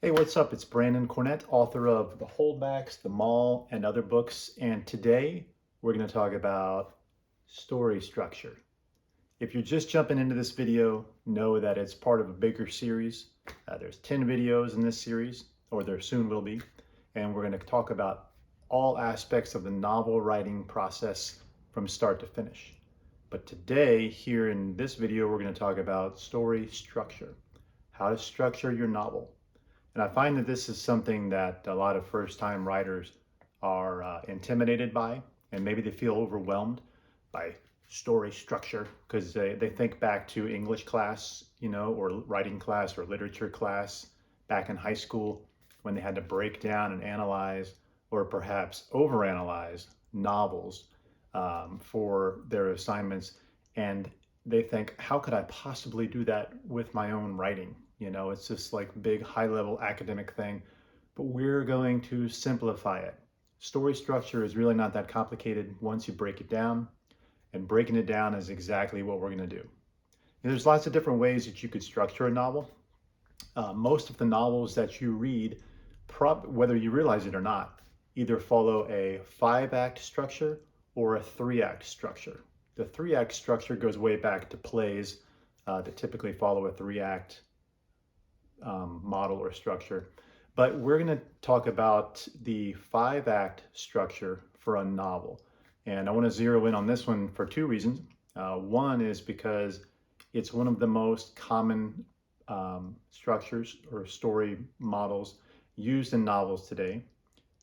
Hey, what's up? It's Brandon Cornett, author of The Holdbacks, The Mall, and other books. And today we're going to talk about story structure. If you're just jumping into this video, know that it's part of a bigger series. There's 10 videos in this series, or there soon will be. And we're going to talk about all aspects of the novel writing process from start to finish. But today, here in this video, we're going to talk about story structure, how to structure your novel. And I find that this is something that a lot of first-time writers are intimidated by, and maybe they feel overwhelmed by story structure because they think back to English class, or writing class or literature class back in high school when they had to break down and analyze or perhaps overanalyze novels for their assignments. And they think, how could I possibly do that with my own writing? It's just like big high level academic thing, but we're going to simplify it. Story structure is really not that complicated once you break it down, and breaking it down is exactly what we're going to do. And there's lots of different ways that you could structure a novel. Most of the novels that you read, whether you realize it or not, either follow a 5-act structure or a 3-act structure. The 3-act structure goes way back to plays that typically follow a 3-act model or structure. But we're going to talk about the 5-act structure for a novel. And I want to zero in on this one for two reasons. One is because it's one of the most common structures or story models used in novels today,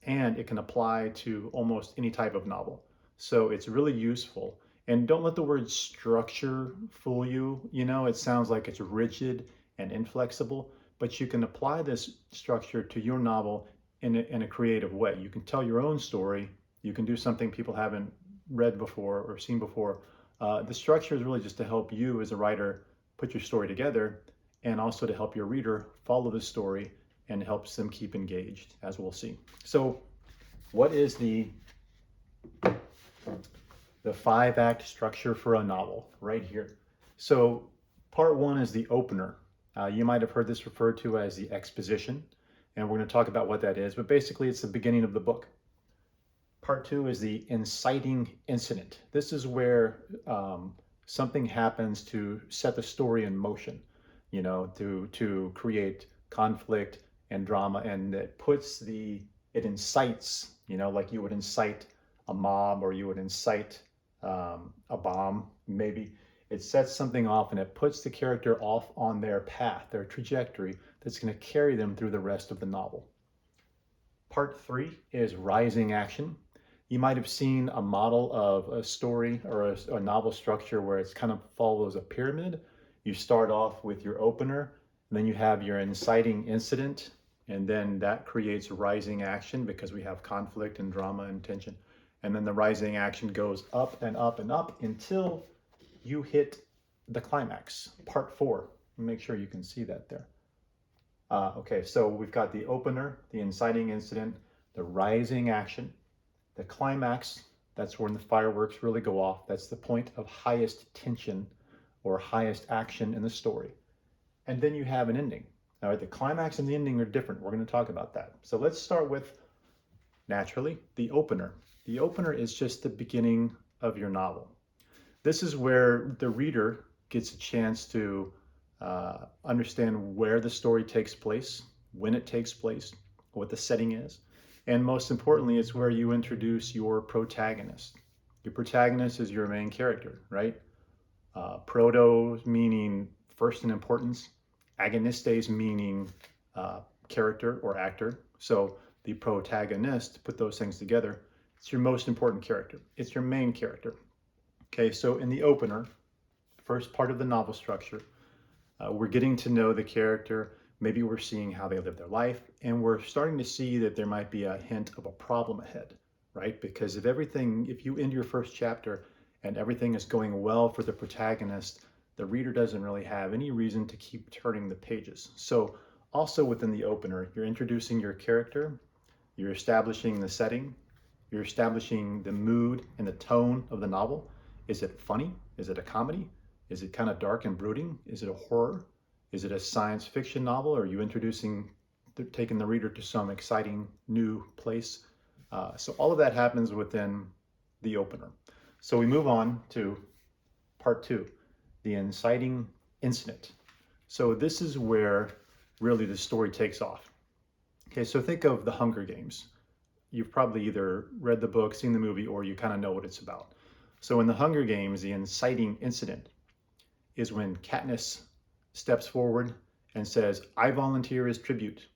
and it can apply to almost any type of novel. So it's really useful. And don't let the word structure fool you. It sounds like it's rigid and inflexible, but you can apply this structure to your novel in a creative way. You can tell your own story. You can do something people haven't read before or seen before. The structure is really just to help you as a writer put your story together, and also to help your reader follow the story and helps them keep engaged, as we'll see. So what is the 5-act structure for a novel right here? So part one is the opener. You might have heard this referred to as the exposition, and we're going to talk about what that is, but basically it's the beginning of the book. Part two is the inciting incident. This is where something happens to set the story in motion, to create conflict and drama, and it incites, like you would incite a mob, or you would incite a bomb, maybe. It sets something off and it puts the character off on their path, their trajectory that's going to carry them through the rest of the novel. Part three is rising action. You might have seen a model of a story or a novel structure where it's kind of follows a pyramid. You start off with your opener, and then you have your inciting incident, and then that creates rising action because we have conflict and drama and tension. And then the rising action goes up and up and up until you hit the climax, part four. Make sure you can see that there. Okay, so we've got the opener, the inciting incident, the rising action, the climax. That's when the fireworks really go off. That's the point of highest tension or highest action in the story. And then you have an ending. All right, the climax and the ending are different. We're going to talk about that. So let's start with, naturally, the opener. The opener is just the beginning of your novel. This is where the reader gets a chance to understand where the story takes place, when it takes place, what the setting is, and most importantly, it's where you introduce your protagonist. Your protagonist is your main character, right? Proto meaning first in importance, agonistes meaning character or actor. So the protagonist, put those things together, it's your most important character. It's your main character. Okay, so in the opener, first part of the novel structure, we're getting to know the character. Maybe we're seeing how they live their life, and we're starting to see that there might be a hint of a problem ahead, right? Because if you end your first chapter and everything is going well for the protagonist, the reader doesn't really have any reason to keep turning the pages. So also within the opener, you're introducing your character, you're establishing the setting, you're establishing the mood and the tone of the novel. Is it funny? Is it a comedy? Is it kind of dark and brooding? Is it a horror? Is it a science fiction novel? Are you introducing they're taking the reader to some exciting new place. So all of that happens within the opener. So we move on to part two, the inciting incident. So this is where really the story takes off. Okay, so think of the Hunger Games. You've probably either read the book, seen the movie, or you kind of know what it's about. So in the Hunger Games, the inciting incident is when Katniss steps forward and says, I volunteer as tribute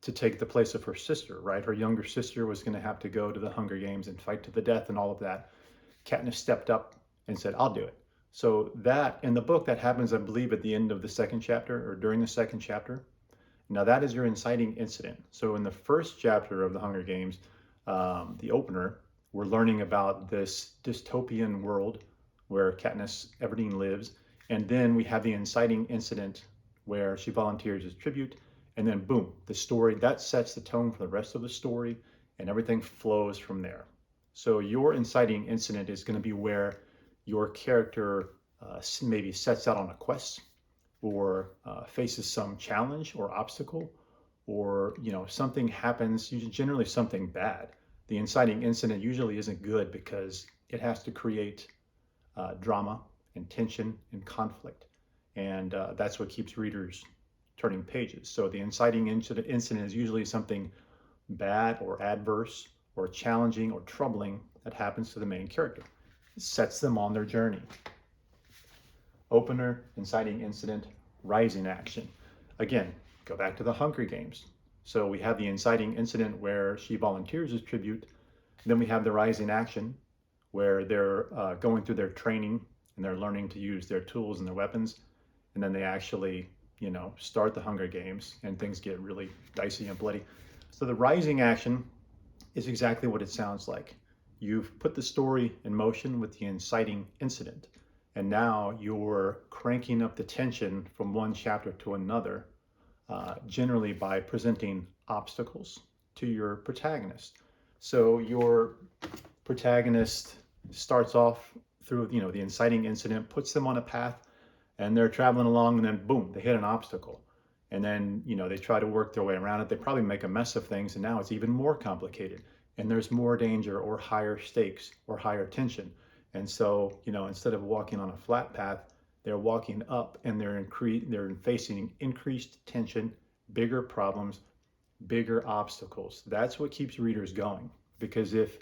to take the place of her sister, right? Her younger sister was going to have to go to the Hunger Games and fight to the death and all of that. Katniss stepped up and said, I'll do it. So that, in the book, that happens, I believe, at the end of the second chapter or during the second chapter. Now that is your inciting incident. So in the first chapter of the Hunger Games, the opener, we're learning about this dystopian world where Katniss Everdeen lives. And then we have the inciting incident where she volunteers as tribute. And then boom, the story, that sets the tone for the rest of the story, and everything flows from there. So your inciting incident is going to be where your character maybe sets out on a quest, or faces some challenge or obstacle, or something happens, generally something bad. The inciting incident usually isn't good because it has to create drama and tension and conflict, and that's what keeps readers turning pages. So the inciting incident is usually something bad or adverse or challenging or troubling that happens to the main character. It sets them on their journey. Opener, inciting incident, rising action. Again, go back to the Hunger Games. So we have the inciting incident where she volunteers as tribute. Then we have the rising action where they're going through their training and they're learning to use their tools and their weapons. And then they actually, start the Hunger Games and things get really dicey and bloody. So the rising action is exactly what it sounds like. You've put the story in motion with the inciting incident. And now you're cranking up the tension from one chapter to another, generally by presenting obstacles to your protagonist. So your protagonist starts off through, the inciting incident, puts them on a path, and they're traveling along, and then boom, they hit an obstacle. And then, they try to work their way around it. They probably make a mess of things, and now it's even more complicated. And there's more danger or higher stakes or higher tension. And so, instead of walking on a flat path, they're walking up, and they're facing increased tension, bigger problems, bigger obstacles. That's what keeps readers going. Because if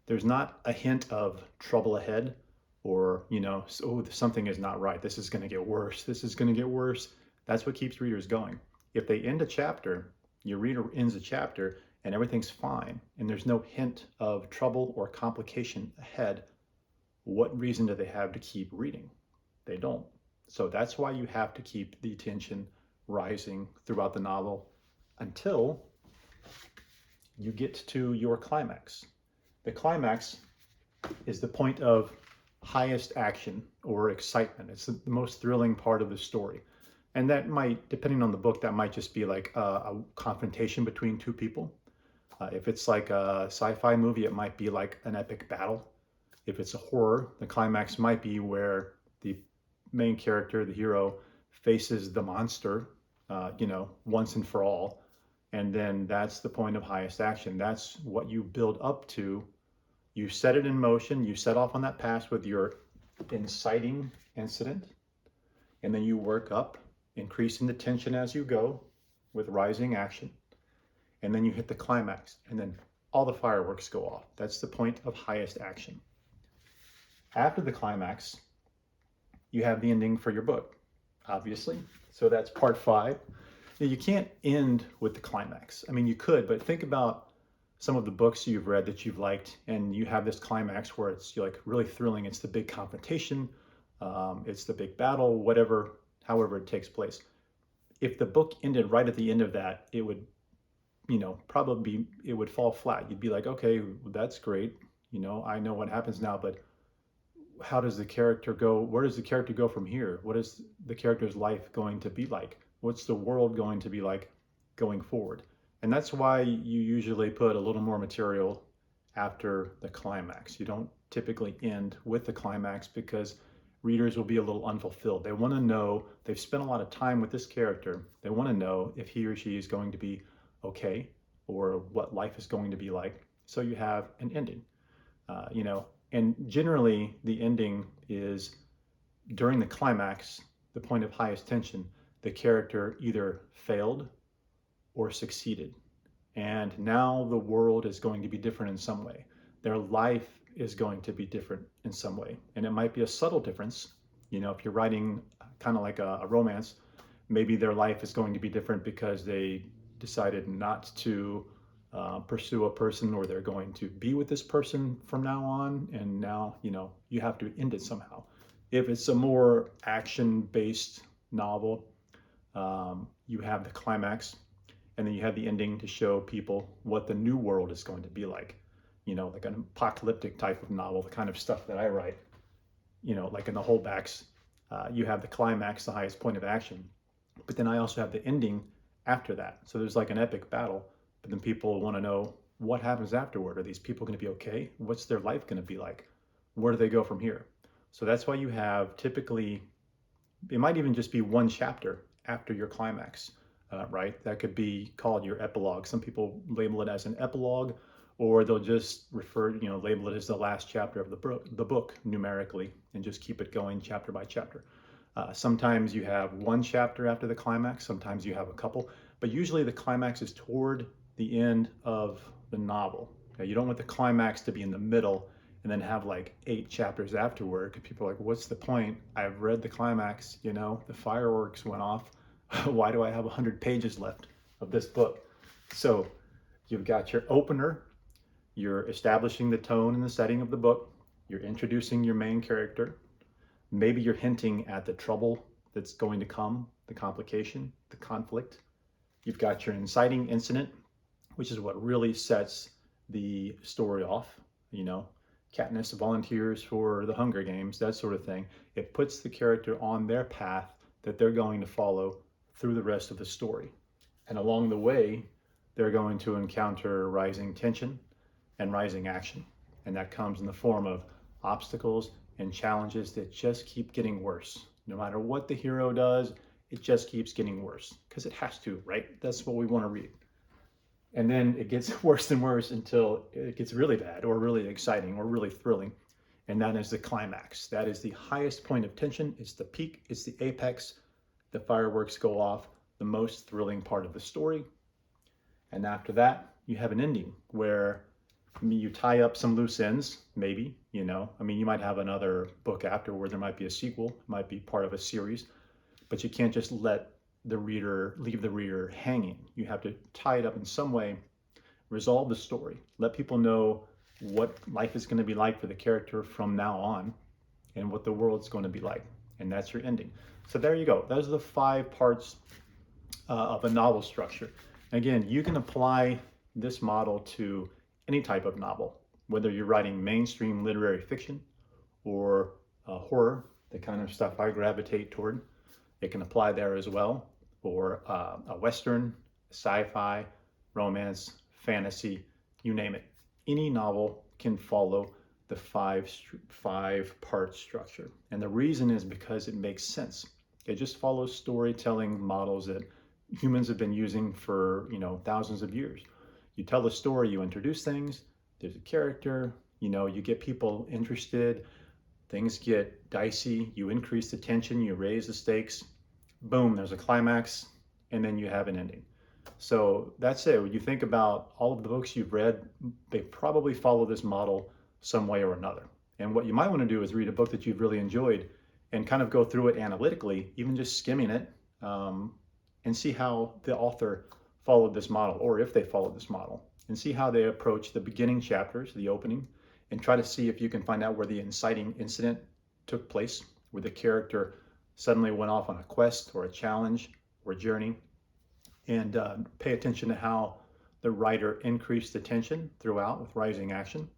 there's not a hint of trouble ahead, or, oh, something is not right, this is going to get worse, this is going to get worse, that's what keeps readers going. If they end a chapter, your reader ends a chapter, and everything's fine, and there's no hint of trouble or complication ahead, what reason do they have to keep reading? They don't. So that's why you have to keep the tension rising throughout the novel until you get to your climax. The climax is the point of highest action or excitement. It's the most thrilling part of the story. And that might, depending on the book, that might just be like a confrontation between two people. If it's like a sci-fi movie, it might be like an epic battle. If it's a horror, the climax might be where the main character, the hero, faces the monster, once and for all. And then that's the point of highest action. That's what you build up to. You set it in motion. You set off on that path with your inciting incident. And then you work up, increasing the tension as you go with rising action. And then you hit the climax. And then all the fireworks go off. That's the point of highest action. After the climax, you have the ending for your book, obviously. So that's part 5. Now, you can't end with the climax. I mean, you could, but think about some of the books you've read that you've liked, and you have this climax where it's like really thrilling. It's the big confrontation, it's the big battle, whatever, however it takes place. If the book ended right at the end of that, it would, probably it would fall flat. You'd be like, okay, that's great. I know what happens now, but how does the character go? Where does the character go from here? What is the character's life going to be like? What's the world going to be like going forward? And that's why you usually put a little more material after the climax. You don't typically end with the climax because readers will be a little unfulfilled. They want to know, they've spent a lot of time with this character. They want to know if he or she is going to be okay, or what life is going to be like. So you have an ending, you know, and generally the ending is during the climax, the point of highest tension, the character either failed or succeeded. And now the world is going to be different in some way. Their life is going to be different in some way. And it might be a subtle difference. You know, if you're writing kind of like a romance, maybe their life is going to be different because they decided not to pursue a person, or they're going to be with this person from now on. And now, you know, you have to end it somehow. If it's a more action based novel, you have the climax, and then you have the ending to show people what the new world is going to be like. You know, like an apocalyptic type of novel, the kind of stuff that I write. You know, like in the Holdbacks, you have the climax, the highest point of action, but then I also have the ending after that. So there's like an epic battle, but then people want to know what happens afterward. Are these people going to be okay? What's their life going to be like? Where do they go from here? So that's why you have typically, it might even just be one chapter after your climax, right? That could be called your epilogue. Some people label it as an epilogue, or they'll just label it as the last chapter of the book numerically, and just keep it going chapter by chapter. Sometimes you have one chapter after the climax, sometimes you have a couple, but usually the climax is toward the end of the novel. Okay? You don't want the climax to be in the middle and then have like 8 chapters afterward, because people are like, what's the point? I've read the climax, you know, the fireworks went off. Why do I have 100 pages left of this book? So you've got your opener, you're establishing the tone and the setting of the book, you're introducing your main character, maybe you're hinting at the trouble that's going to come, the complication, the conflict. You've got your inciting incident, which is what really sets the story off, you know, Katniss volunteers for the Hunger Games, that sort of thing. It puts the character on their path that they're going to follow through the rest of the story. And along the way, they're going to encounter rising tension and rising action. And that comes in the form of obstacles and challenges that just keep getting worse. No matter what the hero does, it just keeps getting worse, because it has to, right? That's what we want to read. And then it gets worse and worse until it gets really bad, or really exciting, or really thrilling. And that is the climax. That is the highest point of tension. It's the peak, it's the apex. The fireworks go off, the most thrilling part of the story. And after that, you have an ending where you tie up some loose ends, maybe, you know. I mean, you might have another book after where there might be a sequel, it might be part of a series, but you can't just leave the reader hanging. You have to tie it up in some way, resolve the story, let people know what life is going to be like for the character from now on, and what the world's going to be like. And that's your ending. So there you go. Those are the 5 parts of a novel structure. Again, you can apply this model to any type of novel, whether you're writing mainstream literary fiction or horror, the kind of stuff I gravitate toward. It can apply there as well, or a Western, sci-fi, romance, fantasy, you name it. Any novel can follow the 5-part structure. And the reason is because it makes sense. It just follows storytelling models that humans have been using for, you know, thousands of years. You tell a story, you introduce things, there's a character, you know, you get people interested, things get dicey, you increase the tension, you raise the stakes, boom, there's a climax, and then you have an ending. So that's it. When you think about all of the books you've read, they probably follow this model some way or another. And what you might want to do is read a book that you've really enjoyed and kind of go through it analytically, even just skimming it, and see how the author followed this model, or if they followed this model, and see how they approach the beginning chapters, the opening, and try to see if you can find out where the inciting incident took place, where the character suddenly went off on a quest or a challenge or a journey, and pay attention to how the writer increased the tension throughout with rising action,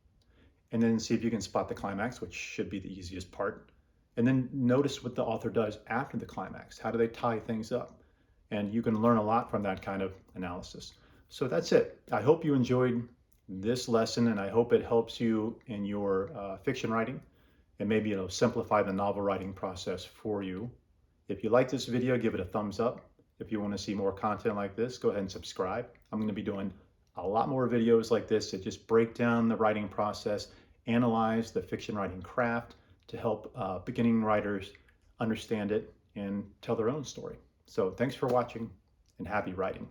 and then see if you can spot the climax, which should be the easiest part, and then notice what the author does after the climax. How do they tie things up? And you can learn a lot from that kind of analysis. So that's it. I hope you enjoyed this lesson, and I hope it helps you in your fiction writing, and maybe it'll simplify the novel writing process for you. If you like this video, give it a thumbs up. If you want to see more content like this, go ahead and subscribe. I'm going to be doing a lot more videos like this to just break down the writing process, analyze the fiction writing craft to help beginning writers understand it and tell their own story. So thanks for watching and happy writing.